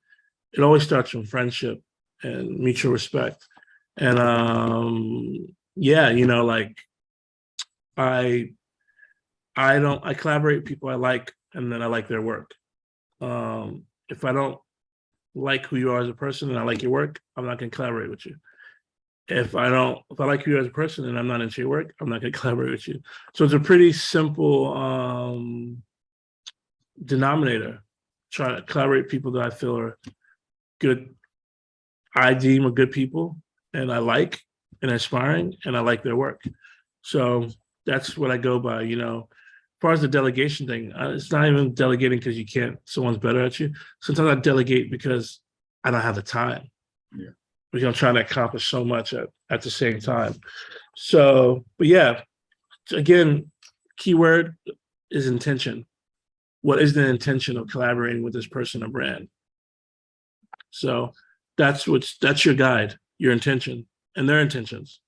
[SPEAKER 2] It always starts from friendship and mutual respect. And yeah, you know, like I I collaborate with people I like, and then I like their work. If I don't like who you are as a person and I like your work, I'm not gonna collaborate with you. If I like you as a person and I'm not into your work, I'm not gonna collaborate with you. So it's a pretty simple denominator. Try to collaborate with people that I feel are good, I deem are good people, and I like and inspiring, and I like their work. So that's what I go by. You know, as far as the delegation thing, it's not even delegating because you can't. Someone's better at you. Sometimes I delegate because I don't have the time.
[SPEAKER 8] Yeah.
[SPEAKER 2] Because I'm trying to accomplish so much at the same time. So, but yeah, again, keyword is intention. What is the intention of collaborating with this person or brand? So that's your guide, your intention and their intentions.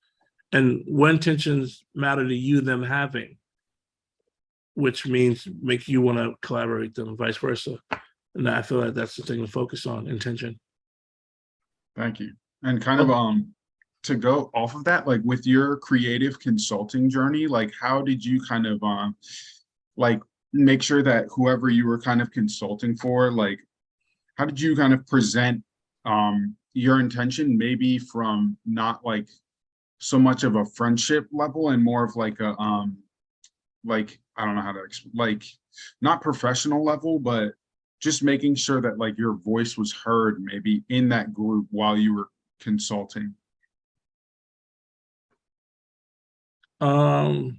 [SPEAKER 2] And what intentions matter to you, them having, which means make you want to collaborate with them, vice versa. And I feel like that's the thing to focus on, intention.
[SPEAKER 8] Thank you. And kind of to go off of that, like with your creative consulting journey, like how did you kind of like make sure that whoever you were kind of consulting for, like how did you kind of present your intention, maybe from not like so much of a friendship level and more of like a like I don't know how to like not professional level, but just making sure that like your voice was heard maybe in that group while you were consulting?
[SPEAKER 2] I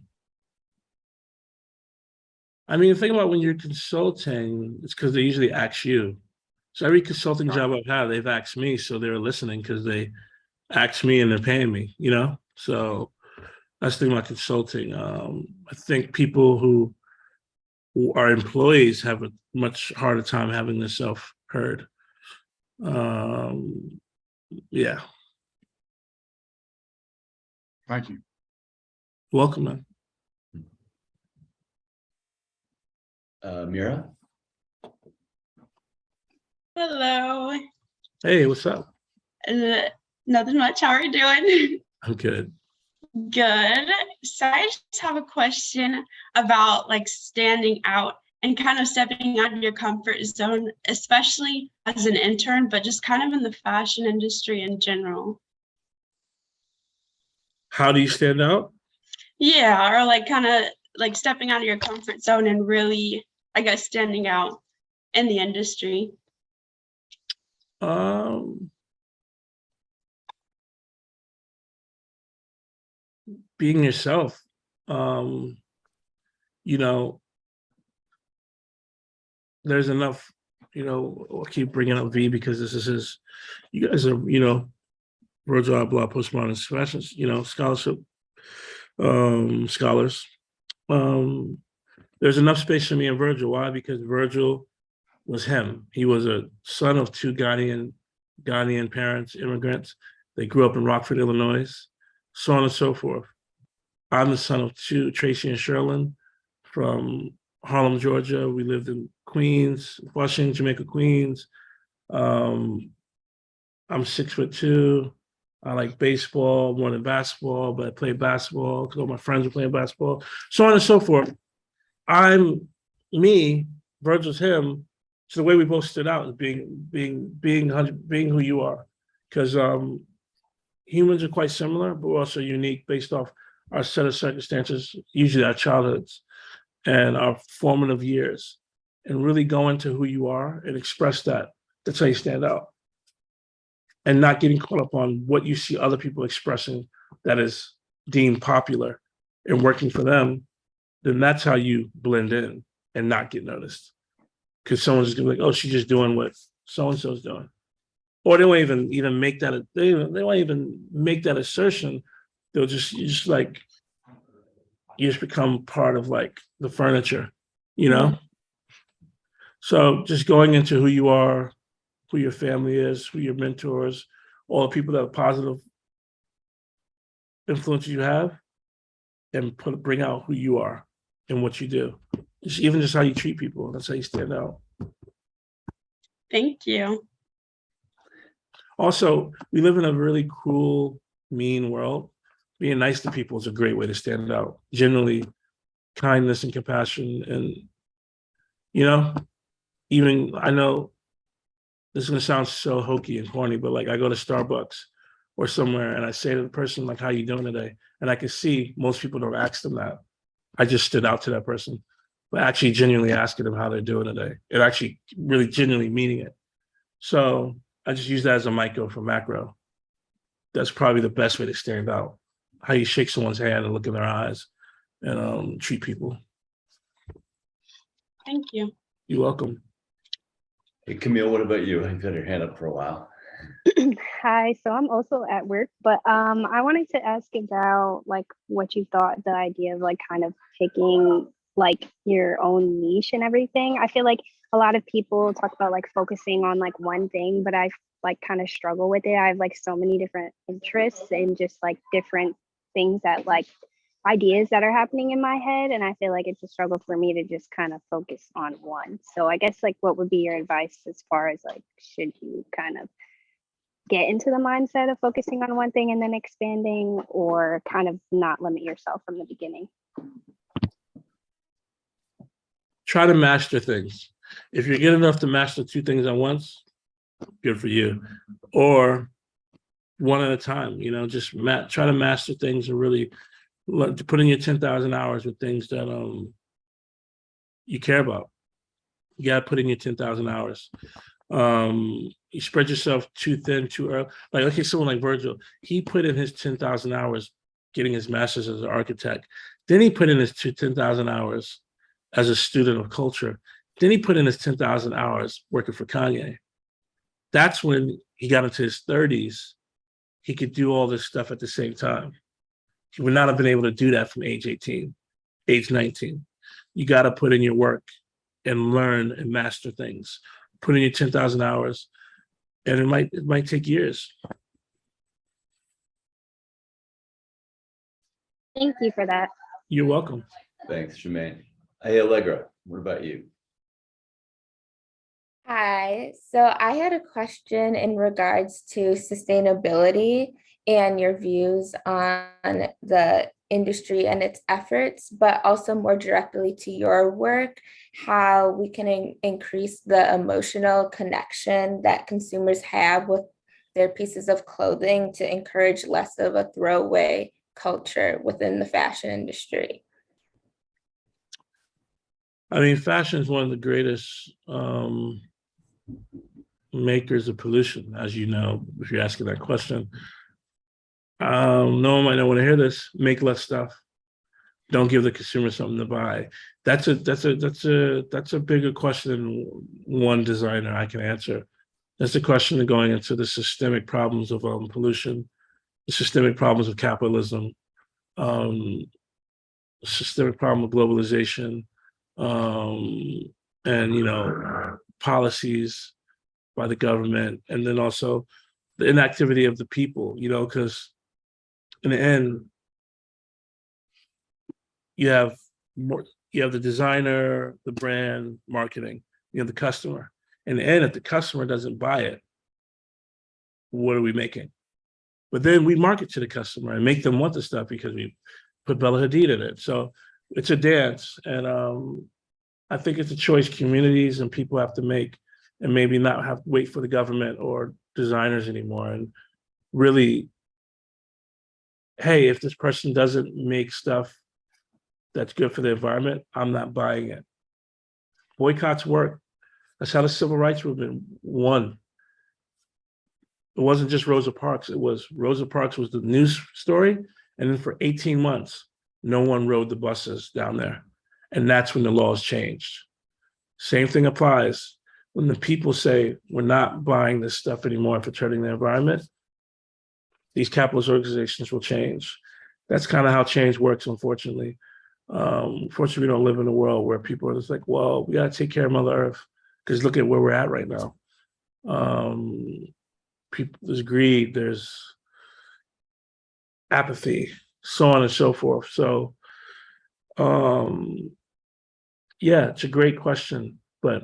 [SPEAKER 2] mean, think about when you're consulting, it's because they usually ask you. So every consulting job I've had, they've asked me, so they're listening because they asked me and they're paying me, you know? So that's the thing about consulting. I think people who are employees have a much harder time having themselves heard. Yeah.
[SPEAKER 8] Thank you.
[SPEAKER 2] Welcome, man.
[SPEAKER 1] Mira?
[SPEAKER 9] Hello.
[SPEAKER 2] Hey, what's up?
[SPEAKER 9] Nothing much. How are you doing?
[SPEAKER 2] I'm good.
[SPEAKER 9] Good. So I just have a question about like standing out and kind of stepping out of your comfort zone, especially as an intern, but just kind of in the fashion industry in general.
[SPEAKER 2] How do you stand out?
[SPEAKER 9] Yeah, or like kind of like stepping out of your comfort zone and really, I guess, standing out in the industry.
[SPEAKER 2] Being yourself. You know, there's enough, you know, I'll keep bringing up V because this is his, you guys are, you know, Virgil Abloh postmodern fashion, you know, scholarship scholars. There's enough space for me and Virgil. Why? Because Virgil was him. He was a son of two Ghanaian parents, immigrants. They grew up in Rockford, Illinois, so on and so forth. I'm the son of two, Tracy and Sherlyn, from Harlem, Georgia. We lived in Queens, Washington, Jamaica, Queens. I'm 6'2". I like baseball more than basketball, but I play basketball because all my friends are playing basketball, so on and so forth. I'm me, Virgil's him. So the way we both stood out is being who you are, because humans are quite similar, but we're also unique based off our set of circumstances, usually our childhoods and our formative years, and really go into who you are and express that. That's how you stand out. And not getting caught up on what you see other people expressing that is deemed popular and working for them, then that's how you blend in and not get noticed. Because someone's just gonna be like, oh, she's just doing what so-and-so's doing. Or they won't even make that, they won't even make that assertion. They'll just, you just become part of like the furniture, you know? So just going into who you are, who your family is, who your mentors, all the people that are positive influences you have, and bring out who you are and what you do. Even just how you treat people. That's how you stand out.
[SPEAKER 9] Thank you.
[SPEAKER 2] Also, we live in a really cruel, mean world. Being nice to people is a great way to stand out. Generally, kindness and compassion, and even I know this is gonna sound so hokey and corny, but like I go to Starbucks or somewhere and I say to the person like, "How you doing today?" And I can see most people don't ask them that. I just stood out to that person, but actually genuinely asking them how they're doing today, and actually really genuinely meaning it. So I just use that as a micro for macro. That's probably the best way to stand out. How you shake someone's hand and look in their eyes and treat people.
[SPEAKER 9] Thank you.
[SPEAKER 2] You're welcome.
[SPEAKER 1] Hey, Camille, what about you? You've had your hand up for a while.
[SPEAKER 10] Hi, so I'm also at work, but I wanted to ask about like what you thought the idea of like kind of picking like your own niche and everything. I feel like a lot of people talk about like focusing on like one thing, but I like kind of struggle with it. I have like so many different interests and just like different things that like ideas that are happening in my head, and I feel like it's a struggle for me to just kind of focus on one. So I guess like what would be your advice as far as like should you kind of get into the mindset of focusing on one thing and then expanding, or kind of not limit yourself from the beginning?
[SPEAKER 2] Try to master things. If you're good enough to master two things at once, good for you. Or one at a time, just try to master things and really put in your 10,000 hours with things that you care about. You got to put in your 10,000 hours. You spread yourself too thin too early. Like, okay, someone like Virgil, he put in his 10,000 hours getting his master's as an architect. Then he put in his 10,000 hours as a student of culture. Then he put in his 10,000 hours working for Kanye. That's when he got into his 30s. He could do all this stuff at the same time. He would not have been able to do that from age 18, age 19. You got to put in your work and learn and master things. Put in your 10,000 hours, and it might take years.
[SPEAKER 10] Thank you for that.
[SPEAKER 2] You're welcome.
[SPEAKER 1] Thanks, Tremaine. Hey, Allegra, what about you?
[SPEAKER 11] Hi, so I had a question in regards to sustainability and your views on the industry and its efforts, but also more directly to your work, how we can increase the emotional connection that consumers have with their pieces of clothing to encourage less of a throwaway culture within the fashion industry.
[SPEAKER 2] I mean, fashion is one of the greatest makers of pollution, as you know, if you're asking that question. No one might not want to hear this. Make less stuff. Don't give the consumer something to buy. That's a bigger question than one designer I can answer. That's the question of going into the systemic problems of pollution, the systemic problems of capitalism, the systemic problem of globalization, and policies by the government, and then also the inactivity of the people, because in the end, you have the designer, the brand, marketing, the customer. In the end, if the customer doesn't buy it, what are we making? But then we market to the customer and make them want the stuff because we put Bella Hadid in it. So it's a dance. And I think it's a choice communities and people have to make, and maybe not have to wait for the government or designers anymore. And really, hey, if this person doesn't make stuff that's good for the environment, I'm not buying it. Boycotts work. That's how the civil rights movement won. It wasn't just Rosa Parks. It was Rosa Parks was the news story. And then for 18 months, no one rode the buses down there. And that's when the laws changed. Same thing applies. When the people say, we're not buying this stuff anymore if it's hurting the environment, these capitalist organizations will change. That's kind of how change works, unfortunately. Fortunately, we don't live in a world where people are just like, well, we got to take care of Mother Earth because look at where we're at right now. People, there's greed, there's apathy, so on and so forth. So, yeah, it's a great question, but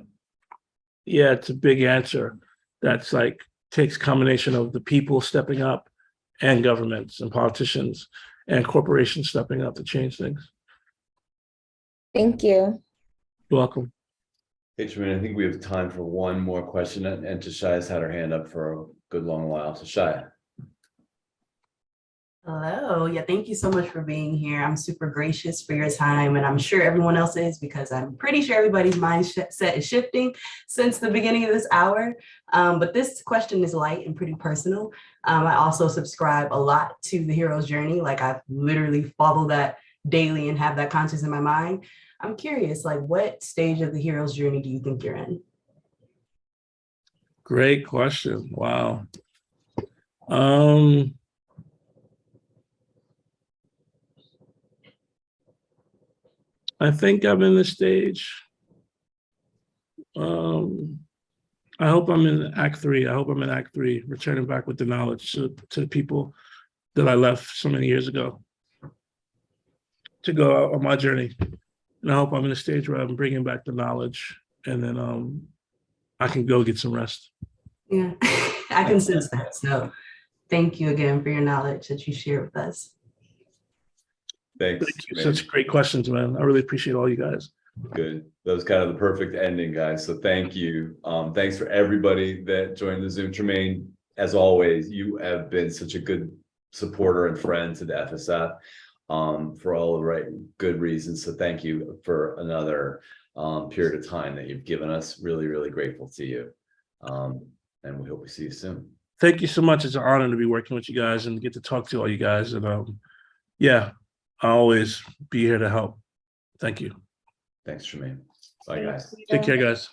[SPEAKER 2] yeah, it's a big answer. That's like takes combination of the people stepping up and governments and politicians and corporations stepping up to change things.
[SPEAKER 11] Thank you.
[SPEAKER 2] You're welcome.
[SPEAKER 1] Hey, Tremaine, I think we have time for one more question, and Tashai has had her hand up for a good long while. Tashai.
[SPEAKER 12] Hello. Yeah, thank you so much for being here. I'm super gracious for your time, and I'm sure everyone else is because I'm pretty sure everybody's mindset is shifting since the beginning of this hour. But this question is light and pretty personal. I also subscribe a lot to the hero's journey. Like I literally follow that daily and have that conscious in my mind. I'm curious, like what stage of the hero's journey do you think you're in?
[SPEAKER 2] Great question. Wow. I think I'm in the stage. I hope I'm in Act 3. I hope I'm in Act 3, returning back with the knowledge to the people that I left so many years ago to go out on my journey. And I hope I'm in a stage where I'm bringing back the knowledge, and then I can go get some rest.
[SPEAKER 12] Yeah, I can sense that. So thank you again for your knowledge that you share with us.
[SPEAKER 1] Thanks.
[SPEAKER 2] Thank you. Such great questions, man. I really appreciate all you guys.
[SPEAKER 1] Good. That was kind of the perfect ending, guys. So thank you. Thanks for everybody that joined the Zoom. Tremaine, as always, you have been such a good supporter and friend to the FSF for all the right, good reasons. So thank you for another period of time that you've given us. Really, really grateful to you. And we hope we see you soon.
[SPEAKER 2] Thank you so much. It's an honor to be working with you guys and get to talk to all you guys. And yeah, I'll always be here to help. Thank you.
[SPEAKER 1] Thanks, Tremaine. Bye, guys.
[SPEAKER 2] Take care, guys.